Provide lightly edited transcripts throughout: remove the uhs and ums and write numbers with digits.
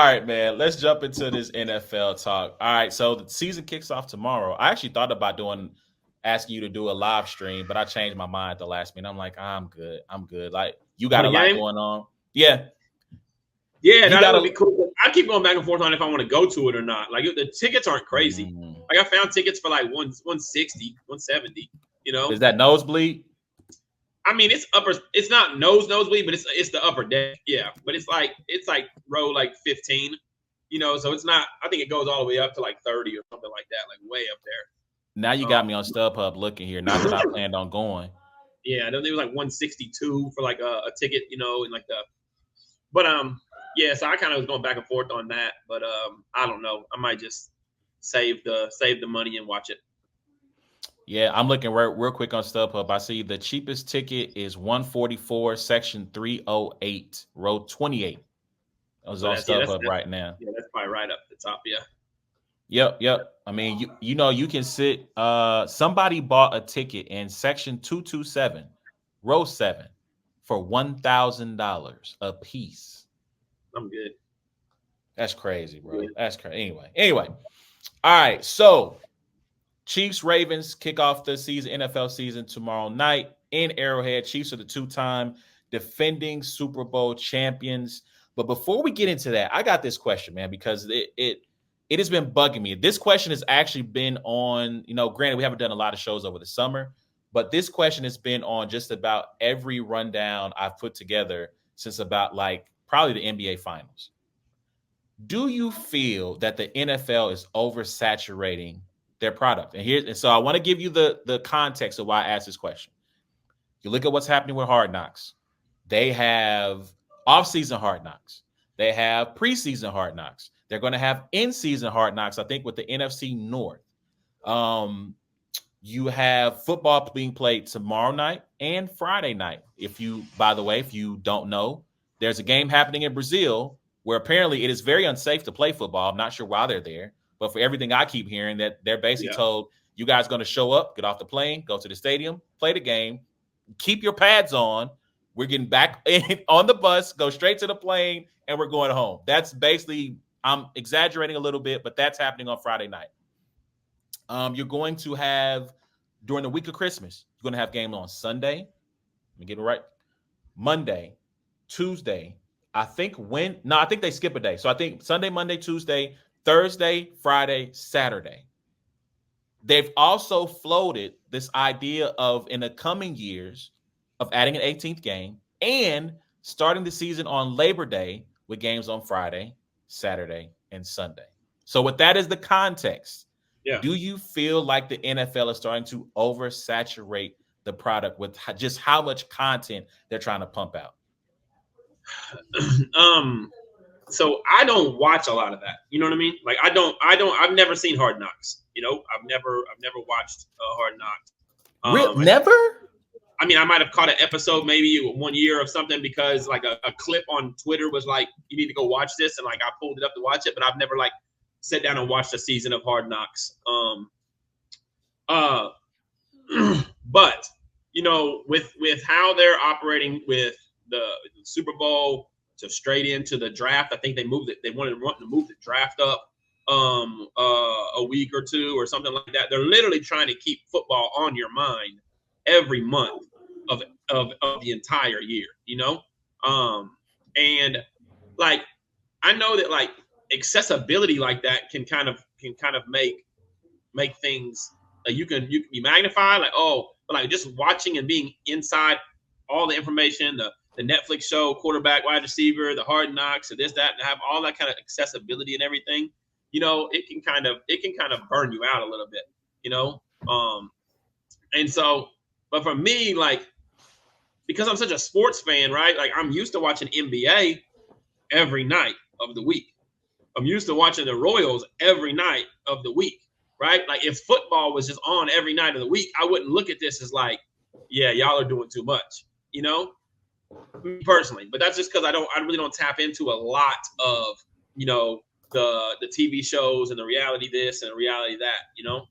right, man. Let's jump into this NFL talk. All right, so the season kicks off tomorrow. I actually thought about asking you to do a live stream, but I changed my mind at the last minute. I'm like, I'm good. I'm good. Like, you For got the a lot game? going on. Yeah, Yeah, you that got would a. be cool. I keep going back and forth on if I want to go to it or not. Like the tickets aren't crazy. Mm. Like I found tickets for like 160, 170. You know, Is that nosebleed? I mean it's upper. It's not nosebleed, but it's the upper deck. Yeah, but it's like row like 15. You know, so it's not. I think it goes all the way up to like 30 or something like that, like way up Now you there. got me on StubHub looking here. Not that I planned on going. Yeah, I know there was like 162 for like a ticket. You know, and like the. But yeah. So I kind of was going back and forth on that, but I don't know. I might just save the money and watch it. Yeah, I'm looking real quick on StubHub. I see the cheapest ticket is 144, section 308, row 28. It was So on that's yeah, that's, StubHub that's right now. yeah, that's probably right up the top. Yeah. Yep. I mean, you know you can sit. Somebody bought a ticket in section 227, row 7, for $1,000 a piece. I'm good. That's crazy, bro. Yeah. That's crazy. Anyway. All right. So Chiefs Ravens kick off the NFL season tomorrow night in Arrowhead. Chiefs are the 2-time defending Super Bowl champions. But before we get into that, I got this question, man, because it has been bugging me. This question has actually been on, granted, we haven't done a lot of shows over the summer, but this question has been on just about every rundown I've put together since about like probably the NBA Finals. Do you feel that the NFL is oversaturating their product? And so I want to give you the context of why I asked this question. You look at what's happening with Hard Knocks. They have off-season Hard Knocks. They have preseason Hard Knocks. They're going to have in-season Hard Knocks, I think, with the NFC North. You have football being played tomorrow night and Friday night. By the way, if you don't know, there's a game happening in Brazil where apparently it is very unsafe to play football. I'm not sure why they're there, but for everything I keep hearing, that they're basically told, you guys are going to show up, get off the plane, go to the stadium, play the game, keep your pads on. We're getting back on the bus, go straight to the plane, and we're going home. That's basically, I'm exaggerating a little bit, but that's happening on Friday night. You're going to have, during the week of Christmas, you're going to have games on Sunday. Let me get it right. Monday, Tuesday. I think they skip a day. So I think Sunday, Monday, Tuesday, Thursday, Friday, Saturday. They've also floated this idea of, in the coming years, of adding an 18th game and starting the season on Labor Day with games on Friday, Saturday, and Sunday. So with that as the context, do you feel like the NFL is starting to oversaturate the product with just how much content they're trying to pump out? So I don't watch a lot of that. You know what I mean? Like I've never seen Hard Knocks. You know, I've never watched Hard Knocks. Never? I mean, I might have caught an episode maybe 1 year of something because like a clip on Twitter was like, you need to go watch this. And like, I pulled it up to watch it, but I've never like sat down and watched a season of Hard Knocks. But you know, with how they're operating with the Super Bowl to straight into the draft, I think they moved it. They wanted to move the draft up a week or two or something like that. They're literally trying to keep football on your mind every month of the entire year, you know? And like, I know that like accessibility like that can kind of make things like you can be magnified, like, oh, but like just watching and being inside all the information, the Netflix show, quarterback, wide receiver, the Hard Knocks, and this, that, and have all that kind of accessibility and everything, you know, it can kind of burn you out a little bit, you know? And so, but for me, like, because I'm such a sports fan, right? Like I'm used to watching NBA every night of the week. I'm used to watching the Royals every night of the week, right? Like if football was just on every night of the week, I wouldn't look at this as like, yeah, y'all are doing too much, you know? Me personally, but that's just because I really don't tap into a lot of, you know, the TV shows and the reality this and the reality that, you know.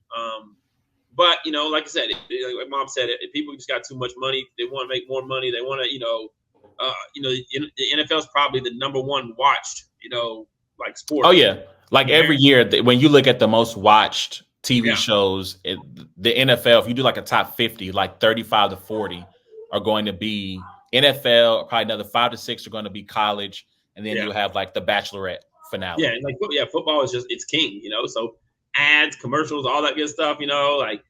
But you know, like I said, like Mom said, if people just got too much money, they want to make more money. They want to, you know, the NFL is probably the number one watched, you know, like sport. Oh yeah, like every year when you look at the most watched TV Yeah, shows, the NFL. If you do like a top 50, like 35 to 40 are going to be NFL. Probably another 5 to 6 are going to be college, and then yeah, you have like the Bachelorette finale. yeah. Like football is just it's king, So ads, commercials, all that good stuff, like.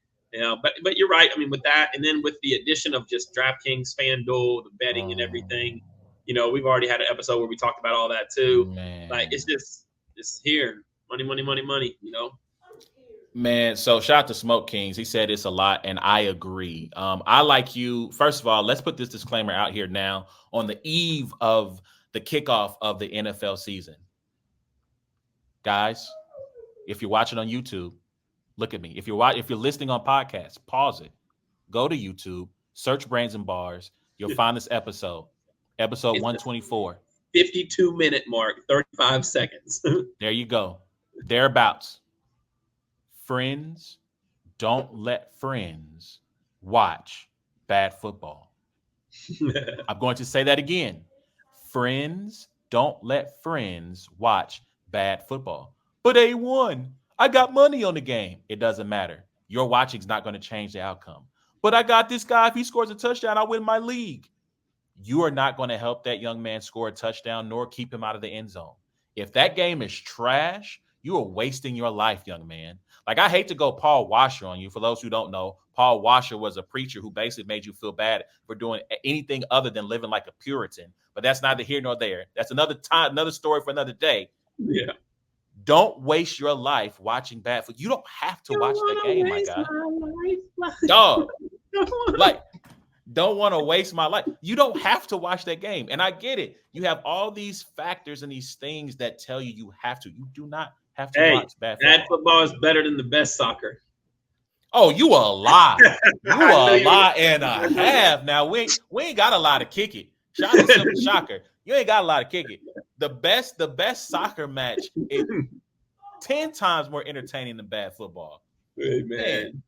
But you're right. I mean, with that, and then with the addition of just DraftKings, FanDuel, the betting, and everything, we've already had an episode where we talked about all that too. Like Man. it's here, money, money, money, money. Man, so shout out to Smoke Kings. He said it's a lot, and I agree. I like you. First of all, let's put this disclaimer out here now on the eve of the kickoff of the NFL season. Guys, if you're watching on YouTube, look at me. If you're listening on podcasts, pause it. Go to YouTube, search Brains and Bars. You'll find this episode It's 124. 52-minute mark, 35 seconds. There you go. Thereabouts. Friends, don't let friends watch bad football. I'm going to say that again. Friends, don't let friends watch bad football. But A1, I got money on the game. It doesn't matter. Your watching's not going to change the outcome. But I got this guy. If he scores a touchdown, I win my league. You are not going to help that young man score a touchdown nor keep him out of the end zone. If that game is trash, you are wasting your life, young man. Like, I hate to go Paul Washer on you. For those who don't know, Paul Washer was a preacher who basically made you feel bad for doing anything other than living like a Puritan. But that's neither here nor there. That's another time, another story for another day. Yeah. Don't waste your life watching bad football. You don't have to watch that game, my guy. Dog. Like, don't want to waste my life. You don't have to watch that game. And I get it. You have all these factors and these things that tell you you have to. You do not have to watch bad football. Bad football is better than the best soccer. Oh, you a lie. You a lie and a half. Now, we ain't got a lot to kick it. Shout out to Silver Shocker. You ain't got a lot to kick it. The best soccer match is 10 times more entertaining than bad football. Hey, man.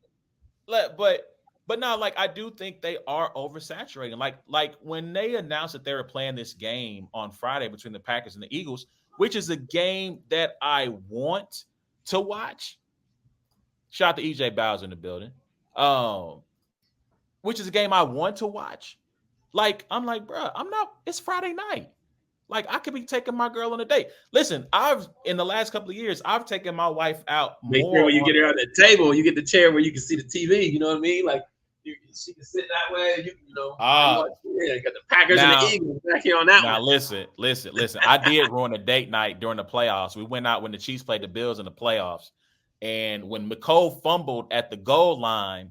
But now, like, I do think they are oversaturating. Like when they announced that they were playing this game on Friday between the Packers and the Eagles, which is a game that I want to watch. Shout out to EJ Bowser in the building. Which is a game I want to watch. Like, I'm like, bro, it's Friday night. Like, I could be taking my girl on a date. Listen, in the last couple of years, I've taken my wife out Make more. sure when you get her on the table, you get the chair where you can see the TV. You know what I mean? Like, she can sit that way. You got the Packers and the Eagles back here on that one. Now, listen. I did ruin a date night during the playoffs. We went out when the Chiefs played the Bills in the playoffs. And when McCole fumbled at the goal line,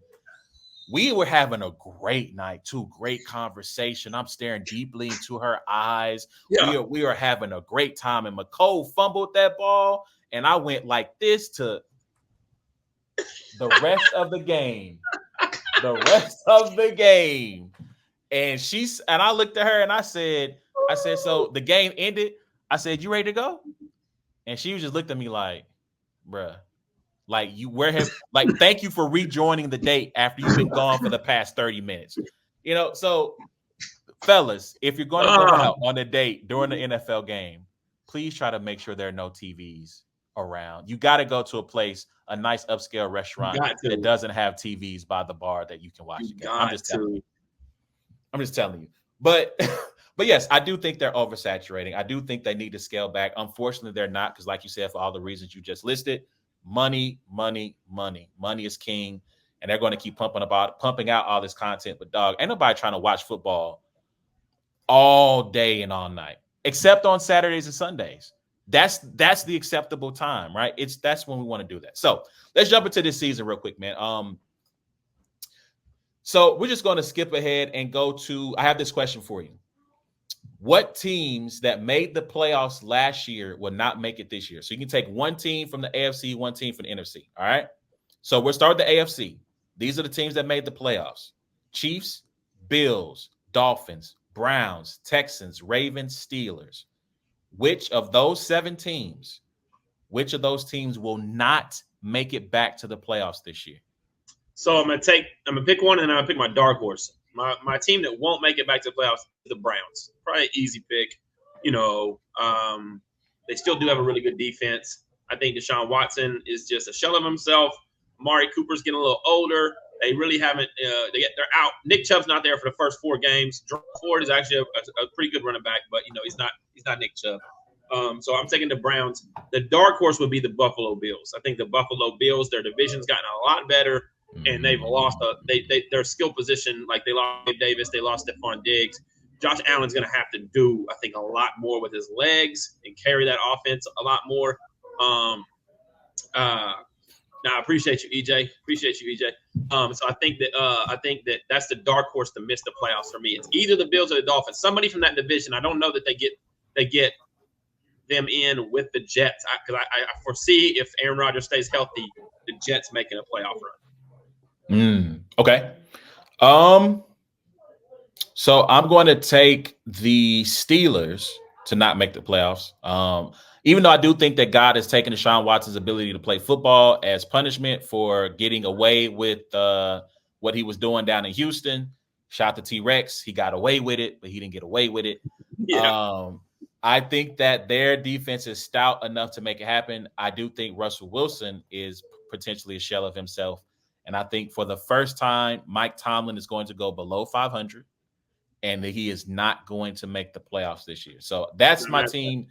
we were having a great night, too. Great conversation. I'm staring deeply into her eyes. Yeah. We are having a great time. And McCole fumbled that ball, and I went like this to the rest of the game. The rest of the game. And I looked at her and I said, so the game ended. I said, you ready to go? And she just looked at me like, bruh. Like, thank you for rejoining the date after you've been gone for the past 30 minutes. So fellas, if you're going to go out on a date during the NFL game, please try to make sure there are no TVs around. You got to go to a nice upscale restaurant that doesn't have TVs by the bar that you can watch the game. I'm just telling you. But yes, I do think they're oversaturating. I do think they need to scale back. Unfortunately, they're not, because like you said, for all the reasons you just listed, money is king, and they're going to keep pumping out all this content. But dog, ain't nobody trying to watch football all day and all night, except on Saturdays and Sundays. That's the acceptable time, right? That's when we want to do that. So let's jump into this season real quick, man. So we're just going to skip ahead and go to. I have this question for you. What teams that made the playoffs last year will not make it this year? So you can take one team from the AFC, one team from the NFC. All right. So we'll start with the AFC. These are the teams that made the playoffs: Chiefs, Bills, Dolphins, Browns, Texans, Ravens, Steelers. Which of those 7 teams, will not make it back to the playoffs this year? So I'm gonna pick one, and I'm gonna pick my dark horse. My team that won't make it back to the playoffs is the Browns. Probably an easy pick. They still do have a really good defense. I think Deshaun Watson is just a shell of himself. Amari Cooper's getting a little older. They really haven't. They're out. Nick Chubb's not there for the first 4 games. Drew Ford is actually a pretty good running back, but he's not Nick Chubb. So I'm taking the Browns. The dark horse would be the Buffalo Bills. I think the Buffalo Bills, their division's gotten a lot better, and they've lost their skill position. Like they lost Dave Davis, they lost Stephon Diggs. Josh Allen's going to have to do, I think, a lot more with his legs and carry that offense a lot more. I appreciate you, EJ. Appreciate you, EJ. So I think that that's the dark horse to miss the playoffs for me. It's either the Bills or the Dolphins. Somebody from that division. I don't know that they get them in with the Jets because I foresee if Aaron Rodgers stays healthy, the Jets making a playoff run. Okay. So I'm going to take the Steelers to not make the playoffs. Even though I do think that God has taken Deshaun Watson's ability to play football as punishment for getting away with what he was doing down in Houston. Shout to T-Rex. He got away with it, but he didn't get away with it. Yeah. I think that their defense is stout enough to make it happen. I do think Russell Wilson is potentially a shell of himself. And I think for the first time, Mike Tomlin is going to go below 500 and that he is not going to make the playoffs this year. So that's my team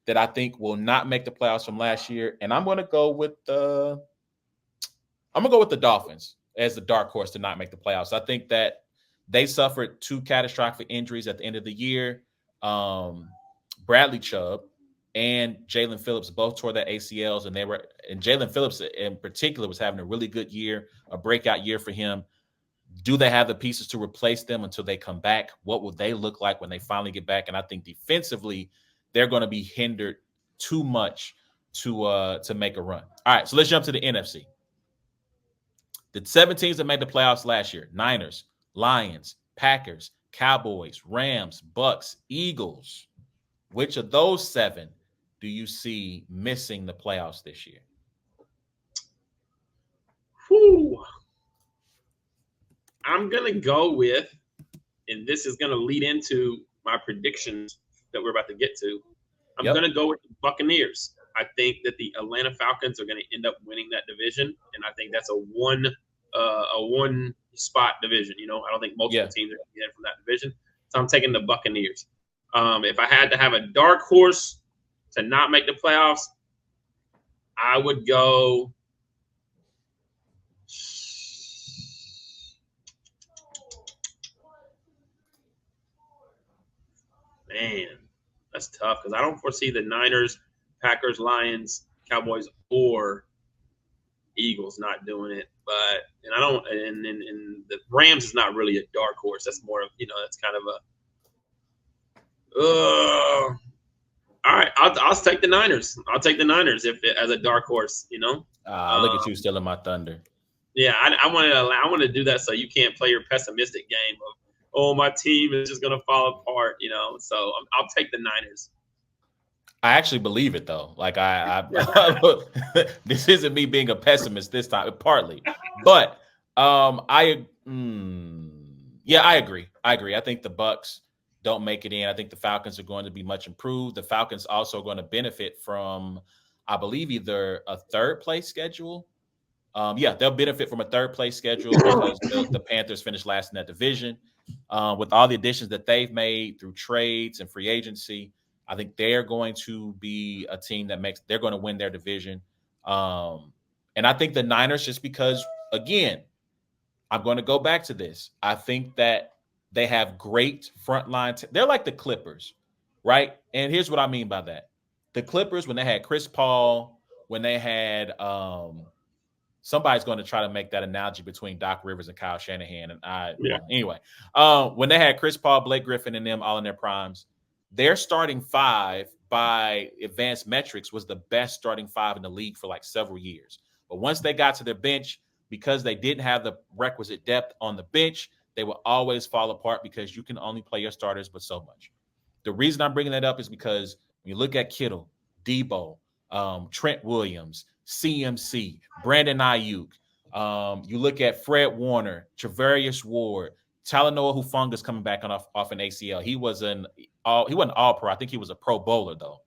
that I think will not make the playoffs from last year. And I'm going to go with the Dolphins as the dark horse to not make the playoffs. I think that they suffered 2 catastrophic injuries at the end of the year. Bradley Chubb and Jalen Phillips both tore their ACLs, and Jalen Phillips in particular was having a really good year, a breakout year for him. Do they have the pieces to replace them until they come back? What will they look like when they finally get back? And I think defensively, they're going to be hindered too much to make a run. All right, so let's jump to the NFC. The 7 teams that made the playoffs last year: Niners, Lions, Packers, Cowboys, Rams, Bucks, Eagles. Which of those 7 do you see missing the playoffs this year? I'm going to go with, and this is going to lead into my predictions that we're about to get to. I'm going to go with the Buccaneers. I think that the Atlanta Falcons are going to end up winning that division, and I think that's a one spot division. I don't think multiple teams are going to get from that division. So I'm taking the Buccaneers. If I had to have a dark horse to not make the playoffs, I would go. Man, that's tough because I don't foresee the Niners, Packers, Lions, Cowboys, or Eagles not doing it. And the Rams is not really a dark horse. That's more of that's kind of a. All right, I'll take the Niners. I'll take the Niners as a dark horse. Look at you stealing my thunder. Yeah, I want to do that so you can't play your pessimistic game of, oh, my team is just going to fall apart. So I'll take the Niners. I actually believe it though. Like this isn't me being a pessimist this time, partly, but I agree. I think the Bucks don't make it in. I think the Falcons are going to be much improved. The Falcons also are going to benefit from, I believe, either a 3rd place schedule. They'll benefit from a 3rd place schedule because the Panthers finished last in that division. With all the additions that they've made through trades and free agency, I think they're going to be a team they're going to win their division. And I think the Niners, just because, again, I'm going to go back to this. I think that they have great frontline. They're like the Clippers, right? And here's what I mean by that. The Clippers, when they had Chris Paul, when they had somebody's going to try to make that analogy between Doc Rivers and Kyle Shanahan. Anyway, when they had Chris Paul, Blake Griffin, and them all in their primes, their starting 5 by advanced metrics was the best starting 5 in the league for like several years. But once they got to their bench, because they didn't have the requisite depth on the bench, they will always fall apart because you can only play your starters but so much. The reason I'm bringing that up is because when you look at Kittle, Debo, Trent Williams, CMC, Brandon Ayuk, you look at Fred Warner, Travarius Ward, Talanoa Hufunga's coming back off an ACL. He wasn't all pro. I think he was a Pro Bowler though.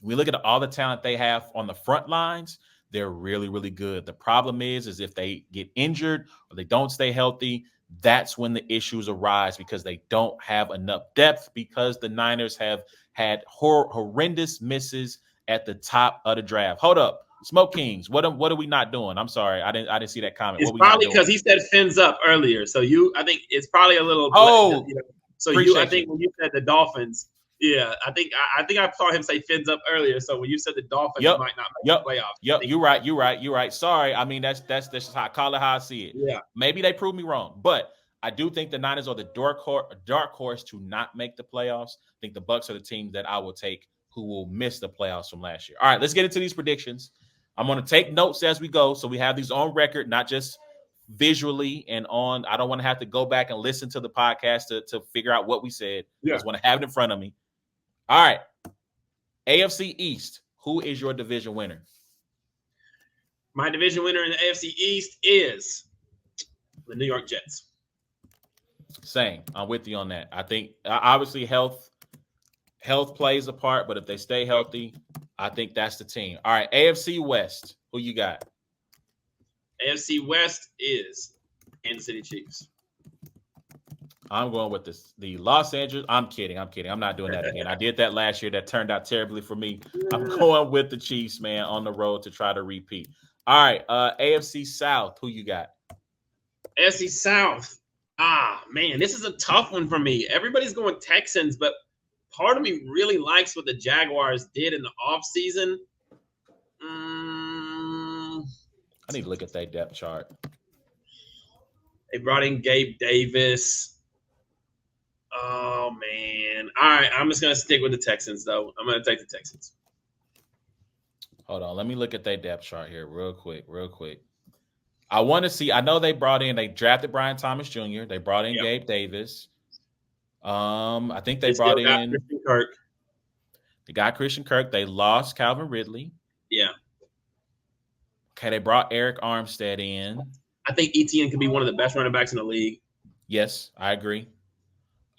We look at all the talent they have on the front lines. They're really, really good. The problem is if they get injured or they don't stay healthy, that's when the issues arise because they don't have enough depth because the Niners have had horrendous misses at the top of the draft. Hold up. Smoke Kings, what are we not doing? I'm sorry, I didn't see that comment. It's What are we not probably doing? because he said fins up earlier. So I think it's probably a little. Oh, So I appreciate think you. when you said the Dolphins, yeah, I think I saw him say fins up earlier. So when you said the Dolphins Yep. might not make Yep. the playoffs, I Yep. think, You're right. Sorry. I mean, that's just how I call it how I see it. yeah, Maybe they prove me wrong, but I do think the Niners are the dark horse to not make the playoffs. I think the Bucks are the team that I will take who will miss the playoffs from last year. All right, let's get into these predictions. I'm going to take notes as we go, so we have these on record, not just visually and on. I don't want to have to go back and listen to the podcast to figure out what we said. I just want to have it in front of me. All right. AFC East, who is your division winner? My division winner in the AFC East is the New York Jets. Same. I'm with you on that. I think obviously health plays a part, but if they stay healthy, I think that's the team. All right, AFC West, who you got? AFC West is Kansas City Chiefs. I'm going with the Los Angeles. I'm kidding. I'm not doing that again. I did that last year. That turned out terribly for me. I'm going with the Chiefs, man, on the road to try to repeat. All right, AFC South, who you got? AFC South. Man, this is a tough one for me. Everybody's going Texans, but part of me really likes what the Jaguars did in the offseason. I need to look at that depth chart. They brought in Gabe Davis. Oh, man. All right, I'm just going to stick with the Texans, though. I'm going to take the Texans. Hold on. Let me look at their depth chart here real quick. I want to see. I know they drafted Brian Thomas Jr. They brought in Gabe Davis. I think they brought in Christian Kirk. They got Christian Kirk. They lost Calvin Ridley. Yeah. Okay, they brought Eric Armstead in. I think ETN could be one of the best running backs in the league. Yes, I agree.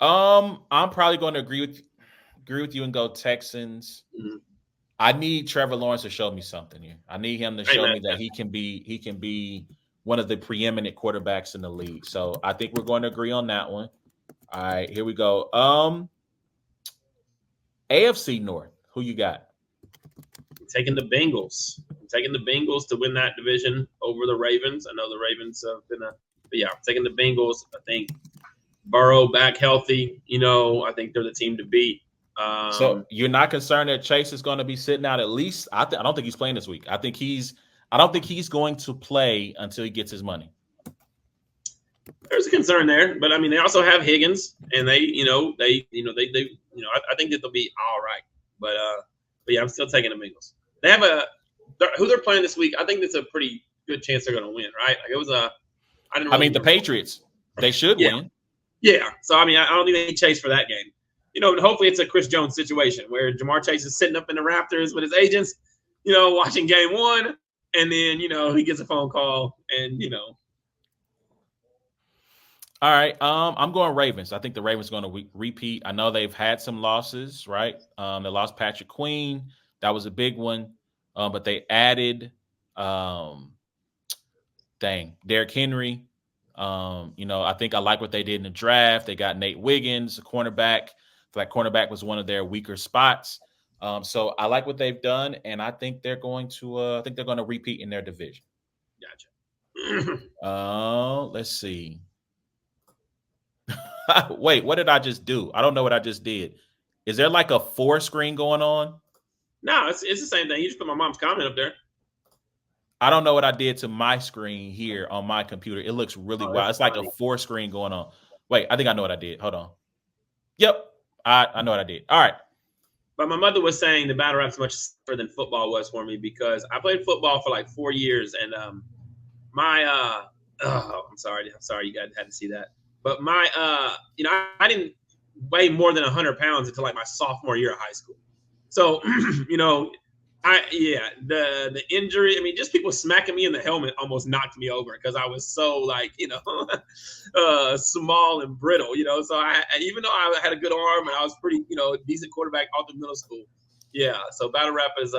I'm probably going to agree with you and go Texans. Mm-hmm. I need Trevor Lawrence to show me something here. I need him to show me that he can be one of the preeminent quarterbacks in the league. So I think we're going to agree on that one. All right, here we go. AFC North, who you got? I'm taking the Bengals. I'm taking the Bengals to win that division over the Ravens. I know the Ravens have been but yeah, I'm taking the Bengals. I think Burrow back healthy. I think they're the team to beat. So you're not concerned that Chase is going to be sitting out at least? I don't think he's playing this week. I don't think he's going to play until he gets his money. There's a concern there, but I mean, they also have Higgins, and I think that they'll be all right. But yeah, I'm still taking the Bengals. They have who they're playing this week. I think it's a pretty good chance they're going to win, right? Like it was the Patriots. They should win. Yeah. So I mean, I don't think they chase for that game. Hopefully it's a Chris Jones situation where Jamar Chase is sitting up in the Raptors with his agents, watching game one, and then he gets a phone call and All right, I'm going Ravens. I think the Ravens are going to repeat. I know they've had some losses, right? They lost Patrick Queen. That was a big one. But they added, Derrick Henry. I think I like what they did in the draft. They got Nate Wiggins, a cornerback. That cornerback was one of their weaker spots. So I like what they've done, and I think they're going to. Repeat in their division. Gotcha. Let's see. Wait, what did I just do? I don't know what I just did. Is there like a 4 screen going on? No, it's the same thing. You just put my mom's comment up there. I don't know what I did to my screen here on my computer. It looks really wild. It's like a 4 screen going on. Wait, I think I know what I did. Hold on. Yep, I know what I did. All right. But my mother was saying the battle rap's much tougher than football was for me because I played football for like 4 years, and I'm sorry you guys had to see that. But I didn't weigh more than 100 pounds until like my sophomore year of high school. So, the injury, I mean, just people smacking me in the helmet almost knocked me over because I was so small and brittle, So even though I had a good arm and I was pretty, decent quarterback all through middle school, Yeah, so battle rap is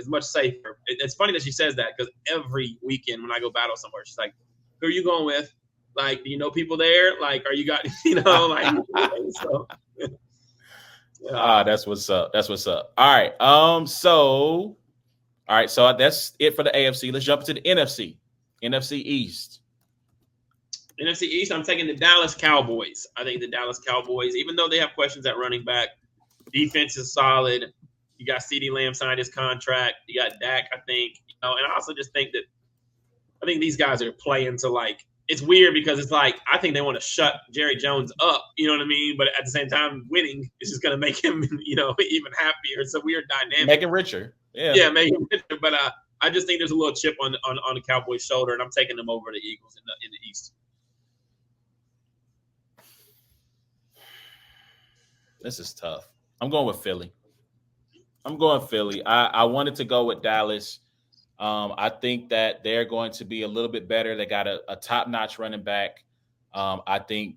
much safer. It's funny that she says that because every weekend when I go battle somewhere, she's like, "Who are you going with? Like, do you know people there? Like, are you got like?" So, yeah. That's what's up. That's what's up. All right. All right. So that's it for the AFC. Let's jump into the NFC. NFC East. NFC East, I'm taking the Dallas Cowboys. I think the Dallas Cowboys, even though they have questions at running back, defense is solid. You got CeeDee Lamb signed his contract. You got Dak, I think. And I also just think that I think these guys are playing to like. It's weird because it's like I think they want to shut Jerry Jones up. You know what I mean? But at the same time, winning is just going to make him, even happier. It's a weird dynamic. Make him richer. Yeah, make him richer. But I just think there's a little chip on the Cowboys' shoulder, and I'm taking them over the Eagles in the East. This is tough. I'm going with Philly. I wanted to go with Dallas. I think that they're going to be a little bit better. They got a top-notch running back. I think,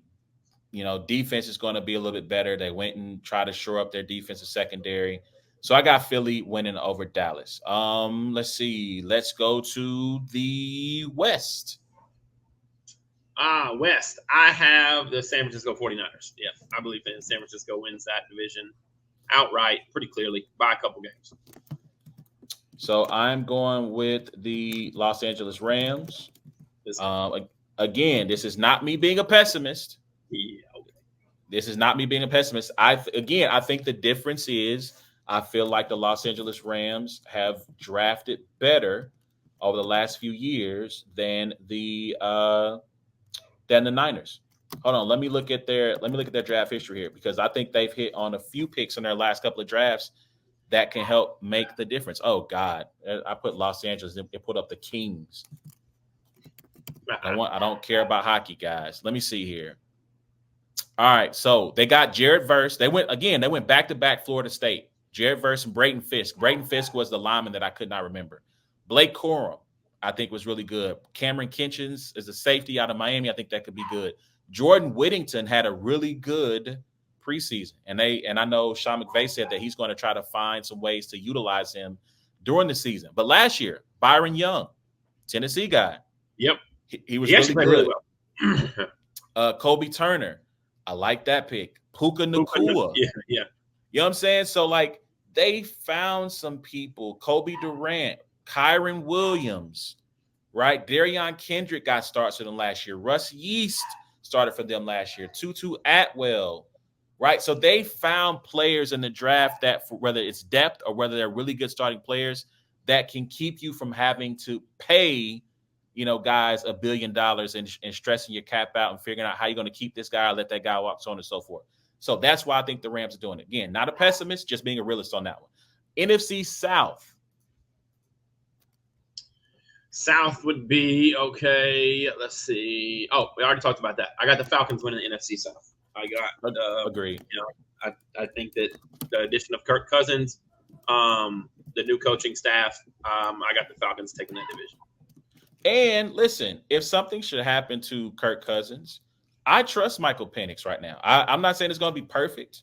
defense is going to be a little bit better. They went and tried to shore up their defensive secondary. So I got Philly winning over Dallas. Let's see. Let's go to the West. West. I have the San Francisco 49ers. Yeah, I believe that San Francisco wins that division outright pretty clearly by a couple games. So I'm going with the Los Angeles Rams. Again, this is not me being a pessimist. Yeah, okay. This is not me being a pessimist. I think the difference is I feel like the Los Angeles Rams have drafted better over the last few years than the Niners. Hold on, let me look at their draft history here because I think they've hit on a few picks in their last couple of drafts that can help make the difference. Oh God, I put Los Angeles. It put up the Kings. I don't care about hockey, guys. Let me see here. All right, so they got Jared Verse. They went back to back Florida State. Jared Verse and Brayton Fisk. Brayton Fisk was the lineman that I could not remember. Blake Corum, I think, was really good. Cameron Kinchens is a safety out of Miami. I think that could be good. Jordan Whittington had a really good preseason, and I know Sean McVay said that he's going to try to find some ways to utilize him during the season. But last year, Byron Young, Tennessee guy. Yep, he was really good. Really well. Kobe Turner, I like that pick. Puka Nacua. Yeah. You know what I'm saying? So like they found some people. Kobe Durant, Kyron Williams, right? Darion Kendrick got starts for them last year. Russ Yeast started for them last year. Tutu Atwell, right? So they found players in the draft that, whether it's depth or whether they're really good starting players, that can keep you from having to pay, guys $1 billion and stressing your cap out and figuring out how you're going to keep this guy or let that guy walk, so on and so forth. So that's why I think the Rams are doing it. Again, not a pessimist, just being a realist on that one. NFC South. South would be okay. Let's see. Oh, we already talked about that. I got the Falcons winning the NFC South. I got agreed. I think that the addition of Kirk Cousins, the new coaching staff, I got the Falcons taking that division. And listen, if something should happen to Kirk Cousins, I trust Michael Penix right now. I'm not saying it's going to be perfect,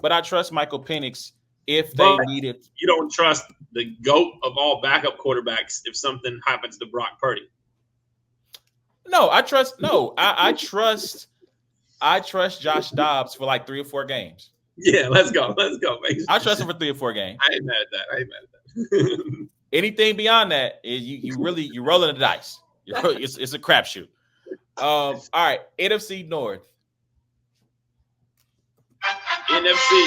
but I trust Michael Penix if they need it. You don't trust the GOAT of all backup quarterbacks if something happens to Brock Purdy. No, I trust Josh Dobbs for like 3 or 4 games. Yeah, let's go. I trust him for 3 or 4 games. I ain't mad at that. Anything beyond that is you're rolling the dice. It's a crapshoot. All right, NFC North. NFC.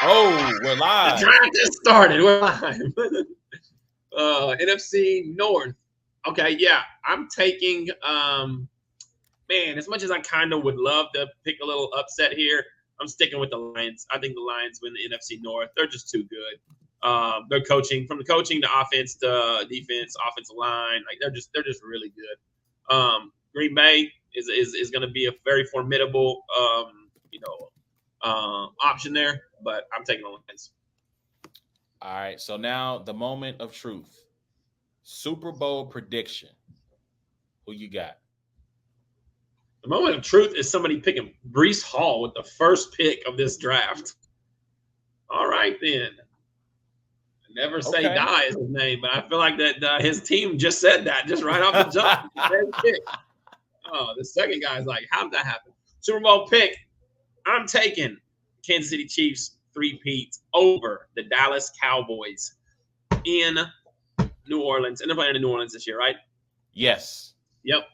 Oh, we're live. The draft just started. We're live. NFC North. Okay, yeah, I'm taking. Man, as much as I kind of would love to pick a little upset here, I'm sticking with the Lions. I think the Lions win the NFC North. They're just too good. They're coaching from the coaching to offense to defense, offensive line. Like they're just really good. Green Bay is going to be a very formidable option there, but I'm taking the Lions. All right, so now the moment of truth. Super Bowl prediction. Who you got? The moment of truth is somebody picking Breece Hall with the first pick of this draft. All right, then. Never say Okay. die is his name, but I feel like that his team just said that just right off the jump. Oh, the second guy is like, how did that happen? Super Bowl pick. I'm taking Kansas City Chiefs 3-peat over the Dallas Cowboys in New Orleans. And they're playing in New Orleans this year, right? Yes. Yep.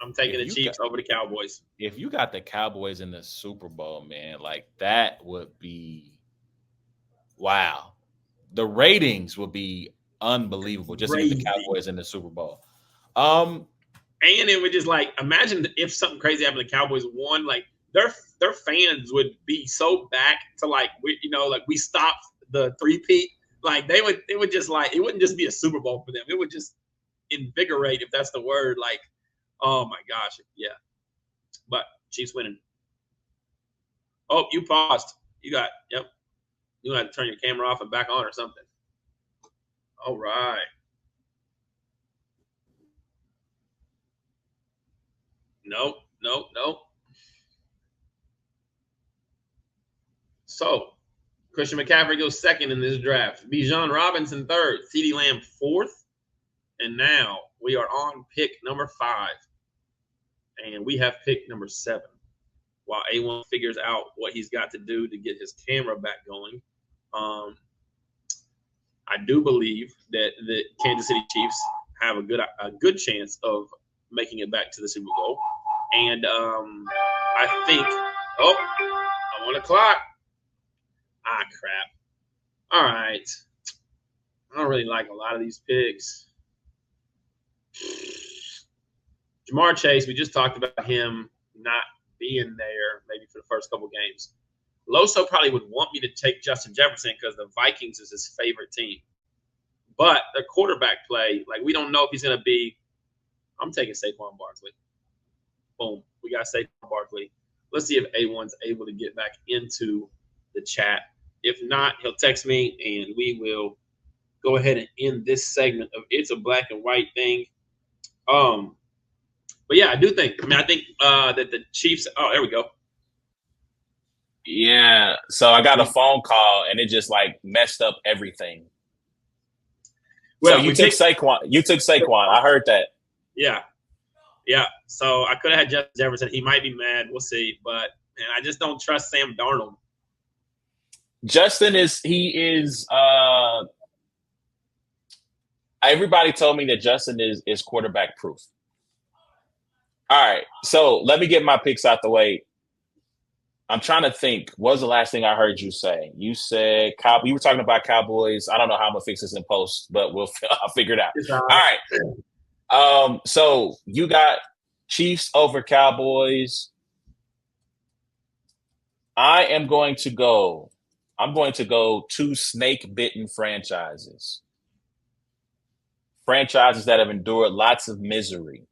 I'm taking the Chiefs over the Cowboys. If you got the Cowboys in the Super Bowl, man, like that would be wow. The ratings would be unbelievable just to get the Cowboys in the Super Bowl. And it would just like imagine if something crazy happened, the Cowboys won, like their fans would be so back to like we stopped the 3-peat. Like it would just like it wouldn't just be a Super Bowl for them. It would just invigorate, if that's the word. Like, oh my gosh, yeah. But Chiefs winning. Oh, you paused. Yep. You had to turn your camera off and back on or something. All right. Nope. So, Christian McCaffrey goes second in this draft. Bijan Robinson third. CeeDee Lamb fourth. And now we are on pick number 5. And we have pick number 7. While A1 figures out what he's got to do to get his camera back going. I do believe that the Kansas City Chiefs have a good chance of making it back to the Super Bowl. And I think, I'm on the clock. Ah, crap. All right. I don't really like a lot of these picks. Jamar Chase, we just talked about him not being there maybe for the first couple games. Loso probably would want me to take Justin Jefferson because the Vikings is his favorite team. But the quarterback play, like we don't know if he's going to be – I'm taking Saquon Barkley. Boom. We got Saquon Barkley. Let's see if A1's able to get back into the chat. If not, he'll text me, and we will go ahead and end this segment of It's a Black and White Thing. But, yeah, I think that the Chiefs – oh, there we go. Yeah. So I got a phone call, and it just, like, messed up everything. Well, so you took Saquon. I heard that. Yeah. So I could have had Justin Jefferson. He might be mad. We'll see. But man, I just don't trust Sam Darnold. Justin everybody told me that Justin is quarterback proof. All right. So let me get my picks out the way. I'm trying to think. What was the last thing I heard you say? You said you were talking about Cowboys. I don't know how I'm gonna fix this in post, but I'll figure it out. All right. So you got Chiefs over Cowboys. I'm going to go 2 snake-bitten franchises. Franchises that have endured lots of misery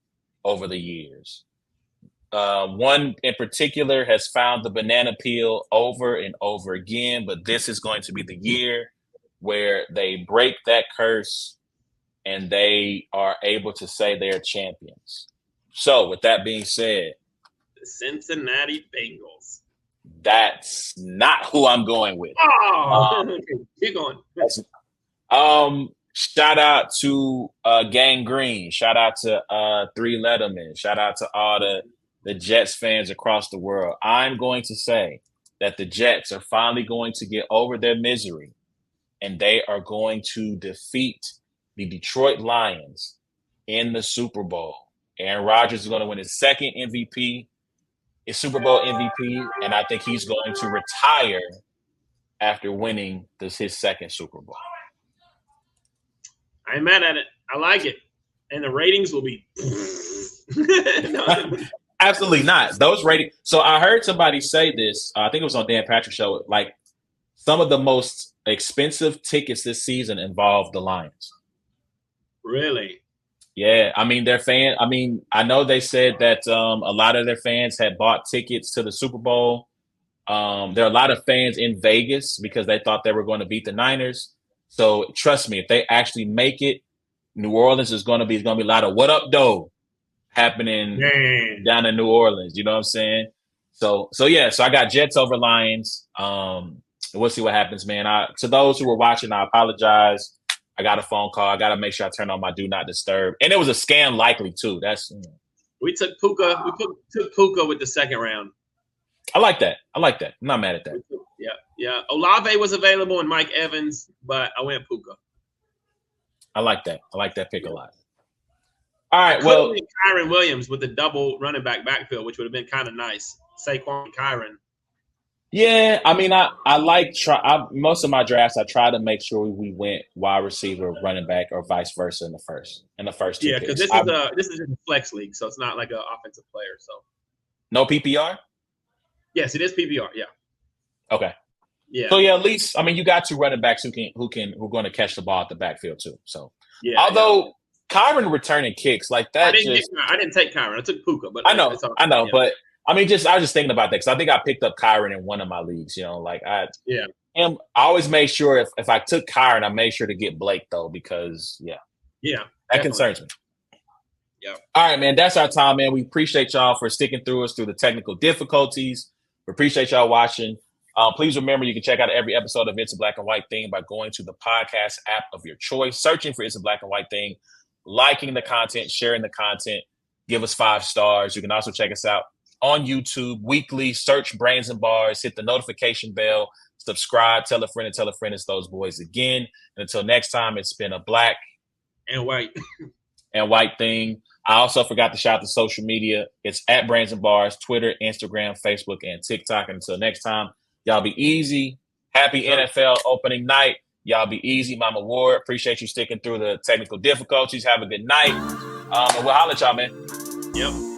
over the years. One in particular has found the banana peel over and over again, but this is going to be the year where they break that curse and they are able to say they're champions. So with that being said, the Cincinnati Bengals. That's not who I'm going with. Oh, keep going. Shout out to Gang Green. Shout out to 3 Letterman. Shout out to all the Jets fans across the world. I'm going to say that the Jets are finally going to get over their misery, and they are going to defeat the Detroit Lions in the Super Bowl. Aaron Rodgers is going to win his second MVP, his Super Bowl MVP, and I think he's going to retire after winning his second Super Bowl. I ain't mad at it. I like it. And the ratings will be Absolutely not. Those ratings. So I heard somebody say this. I think it was on Dan Patrick's show. Like some of the most expensive tickets this season involve the Lions. Really? Yeah. I mean, I know they said that a lot of their fans had bought tickets to the Super Bowl. There are a lot of fans in Vegas because they thought they were going to beat the Niners. So trust me, if they actually make it, New Orleans is going to be a lot of what up, doe happening down in New Orleans. You know what I'm saying? So I got Jets over Lions. we'll see what happens, man. To those who were watching, I apologize. I got a phone call. I got to make sure I turn on my do not disturb. And it was a scam likely, too. We took Puka. We took Puka with the second round. I like that. I'm not mad at that. Yeah. Olave was available and Mike Evans, but I went Puka. I like that. I like that pick a lot. All right, well, Kyron Williams with the double running backfield, which would have been kind of nice. Saquon and Kyron. Yeah, I mean, most of my drafts, I try to make sure we went wide receiver, running back, or vice versa in the first two. Yeah, because this is a flex league, so it's not like an offensive player. So no PPR. Yes, it is PPR. Yeah. Okay. Yeah. So at least you got two running backs who are going to catch the ball at the backfield too. So although Kyron returning kicks like that, I didn't take Kyron. I took Puka, but I know, but I was just thinking about that because I think I picked up Kyron in one of my leagues. I always made sure if I took Kyron, I made sure to get Blake though because that concerns me. Yeah. All right, man. That's our time, man. We appreciate y'all for sticking through us through the technical difficulties. We appreciate y'all watching. Please remember you can check out every episode of It's a Black and White Thing by going to the podcast app of your choice, searching for It's a Black and White Thing, liking the content, sharing the content, give us 5 stars. You can also check us out on YouTube weekly. Search Brains and Bars, hit the notification bell, subscribe, tell a friend, and tell a friend. It's those boys again. And until next time, it's been a black and white thing. I also forgot to shout out to social media. It's at Brains and Bars, Twitter, Instagram, Facebook, and TikTok. And until next time, y'all be easy. Happy NFL opening night. Y'all be easy. Mama Ward, appreciate you sticking through the technical difficulties. Have a good night. And we'll holler at y'all, man. Yep.